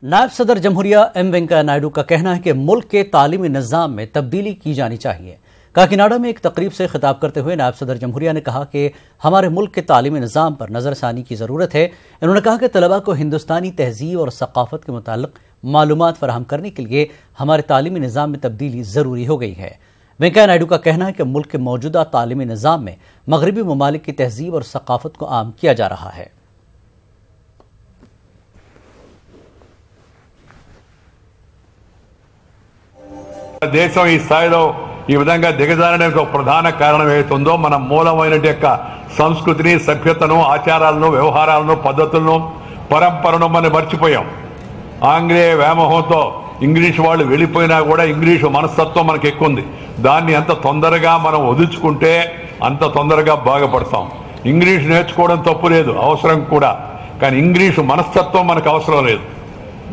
नायब सदर जमहूरिया एम वेंकैया नायडू का कहना है कि मुल्क के तालीमी निज़ाम में तब्दीली की जानी चाहिए। काकीनाडा में एक तकरीब से खिताब करते हुए नायब सदर जमहूरिया ने कहा कि हमारे मुल्क के तालीमी निज़ाम पर नज़रसानी की ज़रूरत है। इन्होंने कहा कि तलबा को हिंदुस्तानी तहजीब और सकाफत के मुताल्लिक़ मालूमात फराहम करने के लिए हमारे तालीमी निज़ाम में तब्दीली ज़रूरी हो गई है। वेंकैया नायडू का कहना है कि मुल्क के मौजूदा तालीमी निज़ाम में मगरबी ममालिक की तहजीब और सकाफत को आम किया जा रहा है। దేశం ఈ స్థాయిలో ఈ విధంగా దిగజారడానికి ఒక ప్రధాన కారణం ఏతుందో మన మూలమైన సంస్కృతిని, సభ్యతను, ఆచారాలను, వ్యవహారాలను, పద్ధతులను, పరంపరను మనం మర్చిపోయాం. ఆంగ్లేయ వ్యామోహంతో ఇంగ్లీష్ వాళ్ళు వెళ్ళిపోయినా కూడా ఇంగ్లీషు మనస్తత్వం మనకు ఎక్కువ ఉంది. దాన్ని ఎంత తొందరగా మనం వదులుచుకుంటే అంత తొందరగా బాగుపడతాం. ఇంగ్లీష్ నేర్చుకోవడం తప్పు లేదు, అవసరం కూడా. కానీ ఇంగ్లీషు మనస్తత్వం మనకు అవసరం లేదు.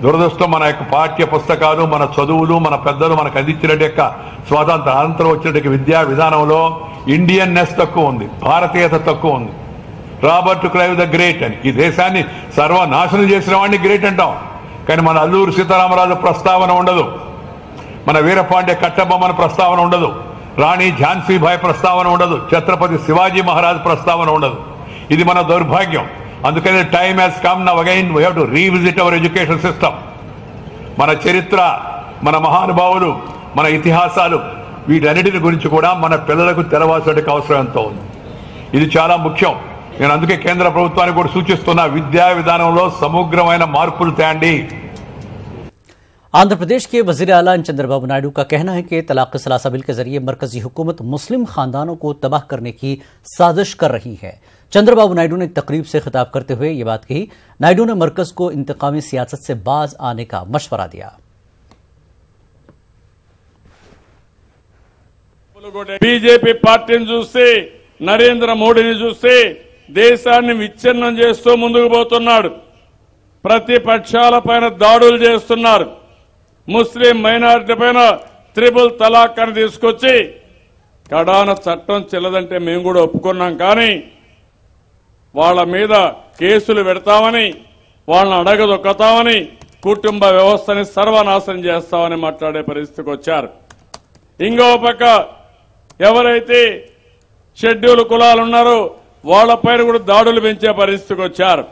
దురదృష్టం మన యొక్క పాఠ్య పుస్తకాలు, మన చదువులు, మన పెద్దలు మనకు అందించిన స్వాతంత్ర అనంతరం వచ్చిన విద్యా విధానంలో ఇండియన్నెస్ తక్కువ ఉంది, భారతీయత తక్కువ ఉంది. రాబర్ట్ క్లైవ్ ద గ్రేట్ అని ఈ దేశాన్ని సర్వనాశనం చేసిన వాడిని గ్రేట్ అంటాం. కానీ మన అల్లూరు సీతారామరాజు ప్రస్తావన ఉండదు, మన వీరపాండ్య కట్టబొమ్మన ప్రస్తావన ఉండదు, రాణి ఝాన్సీబాయి ప్రస్తావన ఉండదు, ఛత్రపతి శివాజీ మహారాజ్ ప్రస్తావన ఉండదు. ఇది మన దౌర్భాగ్యం. అందుకని time has come now again we have to revisit our education system. మన చరిత్ర, మన మహానుభావులు, మన ఇతిహాసాలు, వీటన్నిటిని గురించి కూడా మన పిల్లలకు తెలవాల్సిన అవసరం ఎంతో ఉంది. ఇది చాలా ముఖ్యం. నేను అందుకే కేంద్ర ప్రభుత్వానికి కూడా సూచిస్తున్నా, విద్యా విధానంలో సమగ్రమైన మార్పులు తేండి. आंध्र प्रदेश के वजीर आला चंद्रबाबू नायडू का कहना है कि तलाक सलासा बिल के जरिए मरकजी हुकूमत मुस्लिम खानदानों को तबाह करने की साजिश कर रही है। चंद्रबाबू नायडू ने एक तकरीब से खिताब करते हुए ये बात कही। नायडू ने मरकज को इंतकामी सियासत से बाज आने का मशवरा दिया। बीजेपी పార్టీని చూస్తే, నరేంద్ర మోడీని చూస్తే దేశాన్ని విచ్ఛిన్నం చేస్తూ ముందుకు పోతున్నాడు. ప్రతిపక్షాల పైన దాడులు చేస్తున్నారు. ముస్లిం మైనారిటీ పైన త్రిపుల్ తలాక్ అని తీసుకొచ్చి కడాన చట్టం చెల్లదంటే మేము కూడా ఒప్పుకున్నాం. కానీ వాళ్ళ మీద కేసులు పెడతామని, వాళ్ళని అడగదొక్కతామని, కుటుంబ వ్యవస్థని సర్వనాశనం చేస్తామని మాట్లాడే పరిస్థితికి వచ్చారు. ఇంకో పక్క ఎవరైతే షెడ్యూల్ కులాలు ఉన్నారో వాళ్లపైన కూడా దాడులు పెంచే పరిస్థితికి వచ్చారు.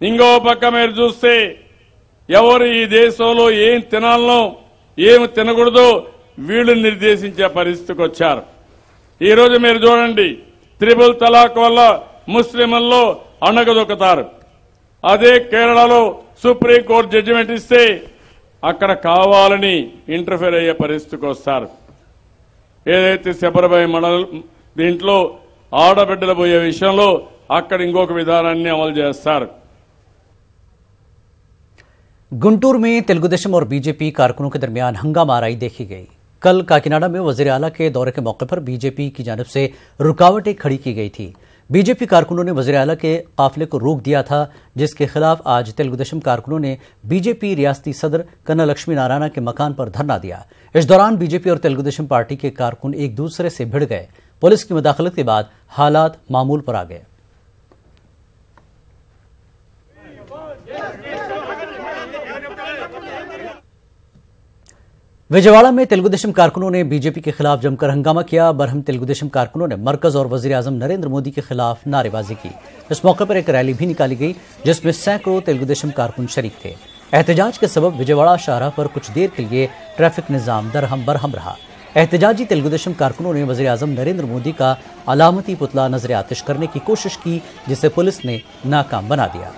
ఇంకో పక్క మీరు చూస్తే ఎవరు ఈ దేశంలో ఏం తినాలనో ఏమి తినకూడదో వీళ్ళు నిర్దేశించే పరిస్థితికి వచ్చారు. ఈ రోజు మీరు చూడండి, త్రిపుల్ తలాక్ వల్ల ముస్లింల్లో అణగదొక్కుతారు. అదే కేరళలో సుప్రీంకోర్టు జడ్జిమెంట్ ఇస్తే అక్కడ కావాలని ఇంటర్ఫేర్ అయ్యే పరిస్థితికి వస్తారు. ఏదైతే శబరిమల మండలం దీంట్లో ఆడబిడ్డలు పోయే విషయంలో అక్కడ ఇంకొక విధానాన్ని అమలు చేస్తారు. गुंटूर में तेलुगुदेशम और बीजेपी कारकुनों के दरमियान हंगामा आराई देखी गई। कल काकीनाडा में वजीर आला के दौरे के मौके पर बीजेपी की जानिब से रुकावटें खड़ी की गई थी। बीजेपी कारकुनों ने वजीर आला के काफिले को रोक दिया था, जिसके खिलाफ आज तेलुगुदेशम कारकुनों ने बीजेपी रियासती सदर कन्ना लक्ष्मी नारायण के मकान पर धरना दिया। इस दौरान बीजेपी और तेलुगुदेशम पार्टी के कारकुन एक दूसरे से भिड़ गए। पुलिस की मुदाखलत के बाद हालात मामूल पर आ गए। विजयवाड़ा में तेलुगुदेशम कारकुनों ने बीजेपी के खिलाफ जमकर हंगामा किया। बरहम तेलुगुदेशम कारकुनों ने मरकज और वजीर आजम नरेंद्र मोदी के खिलाफ नारेबाजी की। इस मौके पर एक रैली भी निकाली गई, जिसमें सैकड़ों तेलुगुदेशम कारकुन शरीक थे। एहतजाज के सबब विजयवाड़ा शाहराह पर कुछ देर के लिए ट्रैफिक निजाम दरहम बरहम रहा। एहतजाजी तेलुगुदेशम कारकुनों ने वजीर आजम नरेंद्र मोदी का अलामती पुतला नजर आतिश करने की कोशिश की, जिसे पुलिस ने नाकाम बना दिया।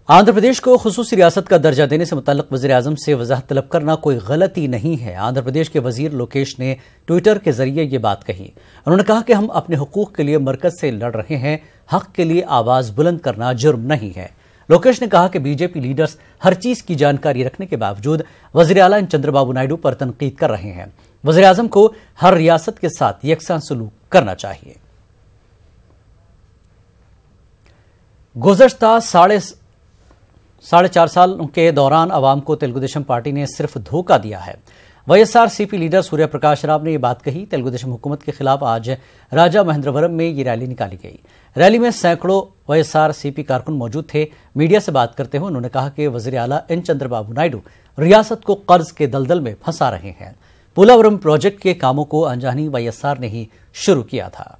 आंध्र प्रदेश को खुसूसी रियासत का दर्जा देने से मुतल्लिक वज़ीर आज़म से वजाहत तलब करना कोई गलती नहीं है। आंध्र प्रदेश के वजीर लोकेश ने ट्विटर के जरिए ये बात कही। उन्होंने कहा कि हम अपने हुकूक के लिए मरकज से लड़ रहे हैं, हक के लिए आवाज बुलंद करना जुर्म नहीं है। लोकेश ने कहा कि बीजेपी लीडर्स हर चीज की जानकारी रखने के बावजूद वज़ीर आला चंद्रबाबू नायडू पर तनकीद कर रहे हैं। वज़ीर आज़म को हर रियासत के साथ यकसां सलूक करना चाहिए। गुज़श्ता साढ़े चार साल के दौरान अवाम को तेलुगुदेशम पार्टी ने सिर्फ धोखा दिया है। वाईएसआरसीपी लीडर सूर्य प्रकाश राव ने ये बात कही। तेलुगु देशम हुकूमत के खिलाफ आज राजा महेंद्रवरम में ये रैली निकाली गई। रैली में सैकड़ों वाईएसआरसीपी कारकुन मौजूद थे। मीडिया से बात करते हुए उन्होंने कहा कि वजीर आला एन चंद्रबाबू नायडू रियासत को कर्ज के दलदल में फंसा रहे हैं। पोलावरम प्रोजेक्ट के कामों को अंजानी वाईएसआर ने ही शुरू किया था।